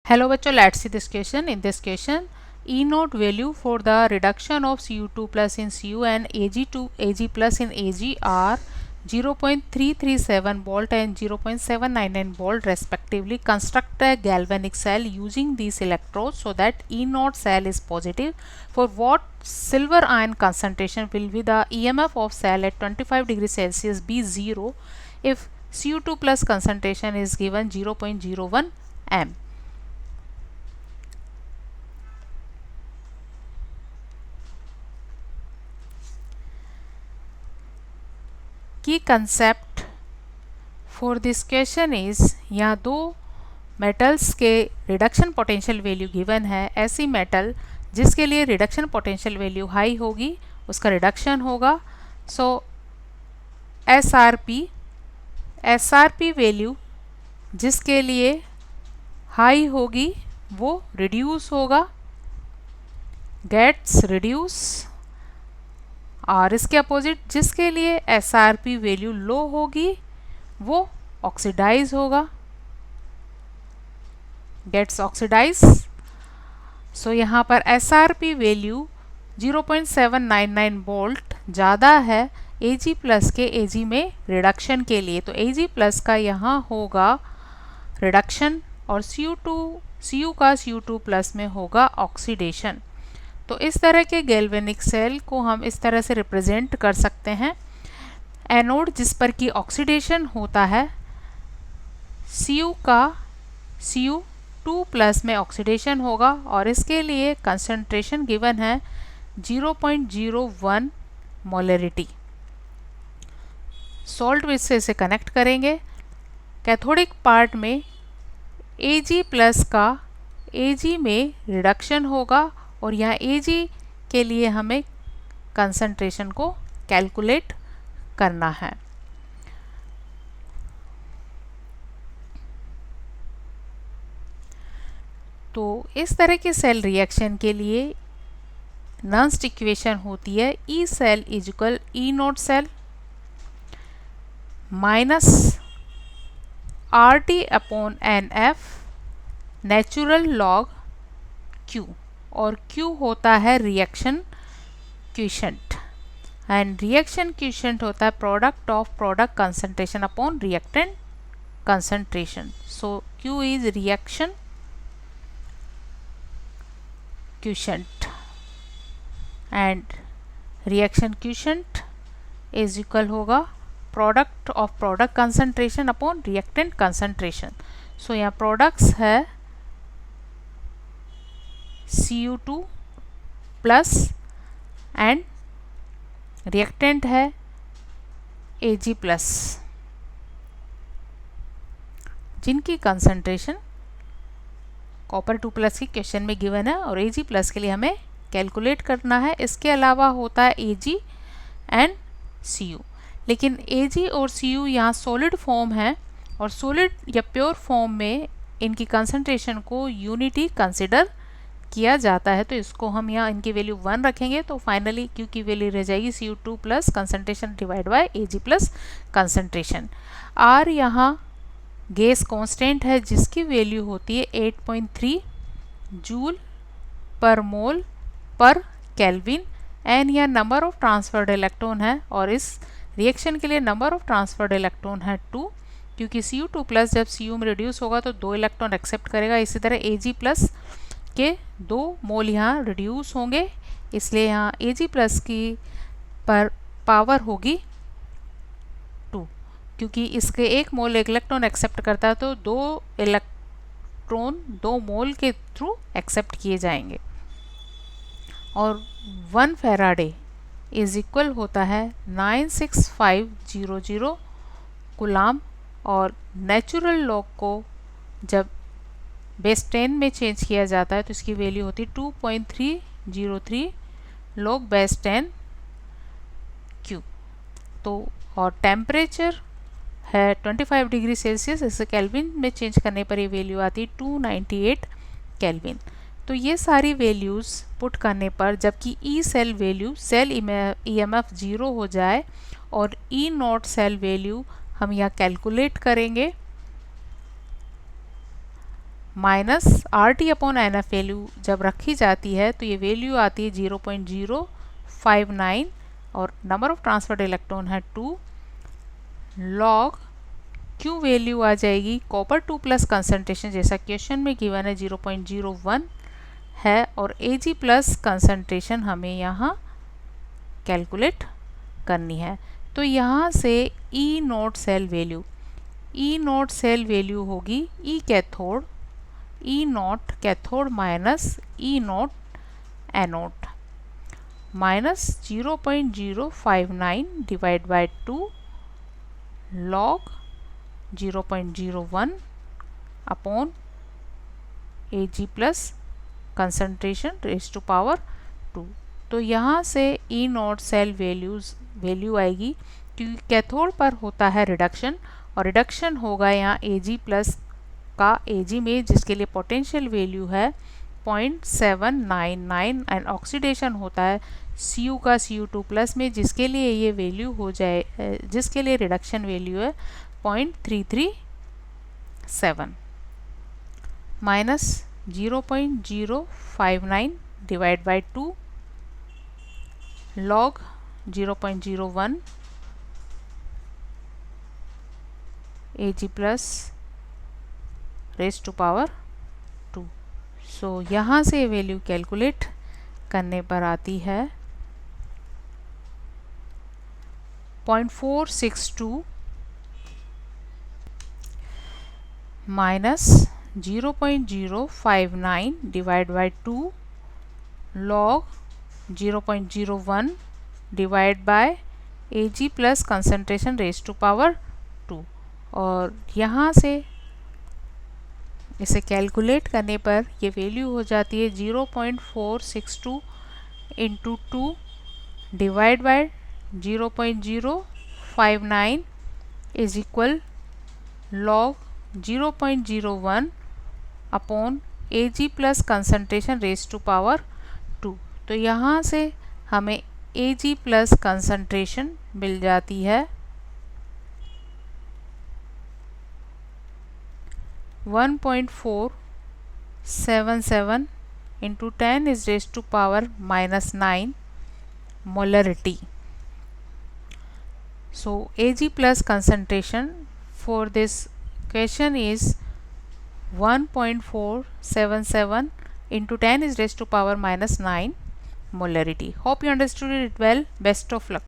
Hello बच्चों, let's see this question. In this question, E naught value for the reduction of Cu2 plus in Cu and Ag plus in Ag are 0.337 volt and 0.799 volt respectively. Construct a galvanic cell using these electrodes so that E naught cell is positive. For what silver ion concentration will be the EMF of cell at 25 degrees Celsius be 0 if Cu2 plus concentration is given 0.01 m. Key concept for this question is यहाँ दो metals के reduction potential value given है. ऐसी metal जिसके लिए reduction potential value high होगी उसका reduction होगा. सो एसआरपी वैल्यू जिसके लिए हाई होगी वो रिड्यूस होगा, गेट्स रिड्यूस. और इसके अपोजिट जिसके लिए एसआरपी वैल्यू लो होगी वो ऑक्सीडाइज होगा, गेट्स ऑक्सीडाइज. सो यहाँ पर एसआरपी वैल्यू 0.799 वोल्ट ज़्यादा है Ag प्लस के Ag में रिडक्शन के लिए. तो Ag प्लस का यहाँ होगा रिडक्शन और Cu का Cu2 प्लस में होगा ऑक्सीडेशन. तो इस तरह के गैल्वेनिक सेल को हम इस तरह से रिप्रेजेंट कर सकते हैं. एनोड जिस पर कि ऑक्सीडेशन होता है, Cu का Cu2 प्लस में ऑक्सीडेशन होगा और इसके लिए कंसंट्रेशन गिवन है 0.01 मोलरिटी. सॉल्ट विच से इसे कनेक्ट करेंगे. कैथोडिक पार्ट में Ag प्लस का Ag में रिडक्शन होगा और यहाँ Ag के लिए हमें कंसंट्रेशन को कैलकुलेट करना है. तो इस तरह के सेल रिएक्शन के लिए नंस्ट इक्वेशन होती है E cell is equal E note cell minus RT upon NF natural log Q, और Q होता है reaction quotient and reaction quotient होता है product of product concentration upon reactant concentration. So Q is reaction quotient and reaction quotient is equal होगा product of product concentration upon reactant concentration. So यहाँ products है Cu2 plus and reactant है Ag plus, जिनकी concentration copper 2 plus की question में given है और Ag plus के लिए हमें कैलकुलेट करना है. इसके अलावा होता है Ag एंड Cu, लेकिन Ag और Cu यहाँ सॉलिड फॉर्म है और सॉलिड या प्योर फॉर्म में इनकी कंसंट्रेशन को यूनिटी कंसिडर किया जाता है. तो इसको हम यहाँ इनकी वैल्यू 1 रखेंगे तो फाइनली Q की वैल्यू रह जाएगी Cu2 plus concentration divide by Ag plus concentration. R यहाँ गैस कांस्टेंट है जिसकी वैल्यू होती है 8.3 जूल पर मोल पर केल्विन. एन यह नंबर ऑफ ट्रांसफर्ड इलेक्ट्रॉन है और इस रिएक्शन के लिए नंबर ऑफ ट्रांसफर्ड इलेक्ट्रॉन है 2, क्योंकि Cu2 प्लस जब Cu में रिड्यूस होगा तो 2 इलेक्ट्रॉन एक्सेप्ट करेगा. इसी तरह Ag प्लस के 2 मोल यहाँ रिड्यूस होंगे, इसलिए यहाँ Ag प्लस की पर पावर होगी 2, क्योंकि इसके 1 मोल इलेक्ट्रॉन एक्सेप्ट करता है तो 2 इलेक्ट्रॉन 2 मोल के थ्रू एक्सेप्ट किए जाएंगे. और 1 फैराडे इज इक्वल होता है 96500 कूलाम और नेचुरल लॉग को जब बेस 10 में चेंज किया जाता है तो इसकी वैल्यू होती है 2.303 लॉग बेस 10 Q. तो और टेम्परेचर है 25 डिग्री सेल्सियस, इसे केल्विन में चेंज करने पर ये वैल्यू आती है 298 केल्विन. तो ये सारी वैल्यूज़ पुट करने पर जबकि E cell value cell EMF 0 हो जाए और E नॉट सेल वैल्यू हम यहाँ कैलकुलेट करेंगे minus RT upon NF value जब रखी जाती है तो ये वैल्यू आती है 0.059 और नंबर ऑफ ट्रांसफर्ड इलेक्ट्रॉन है 2 लॉग Q वैल्यू आ जाएगी कॉपर 2 प्लस कंसंट्रेशन जैसा क्वेश्चन में गिवन है 0.01 है और Ag प्लस कंसंट्रेशन हमें यहाँ कैलकुलेट करनी है। तो यहाँ से E नोट सेल वैल्यू होगी E cathode minus E naught anode minus 0.059 divide by 2 log 0.01 upon Ag plus concentration raise to power 2। तो यहाँ से E नोट सेल वैल्यू आएगी क्योंकि कैथोड पर होता है रिडक्शन और रिडक्शन होगा यहाँ Ag प्लस का Ag में जिसके लिए पोटेंशियल वैल्यू है 0.799 एंड ऑक्सीडेशन होता है Cu का Cu2 प्लस में जिसके लिए ये वैल्यू हो जाए जिसके लिए रिडक्शन वैल्यू है 0.337 minus 0.059 divide by 2 log 0.01 Ag plus raise to power 2। So यहाँ से वैल्यू कैलकुलेट करने पर आती है 0.462 minus 0.059 divide by 2 log 0.01 divide by Ag plus concentration raise to power 2 और यहाँ से इसे कैलकुलेट करने पर ये वैल्यू हो जाती है 0.462 into 2 divide by 0.059 is equal log 0.01 upon Ag plus concentration raise to power 2। तो यहाँ से हमें Ag प्लस कंसंट्रेशन मिल जाती है 1.477 into 10 is raised to power minus 9 molarity. So Ag plus concentration for this question is 1.477 into 10 is raised to power minus 9 molarity. Hope you understood it well. Best of luck.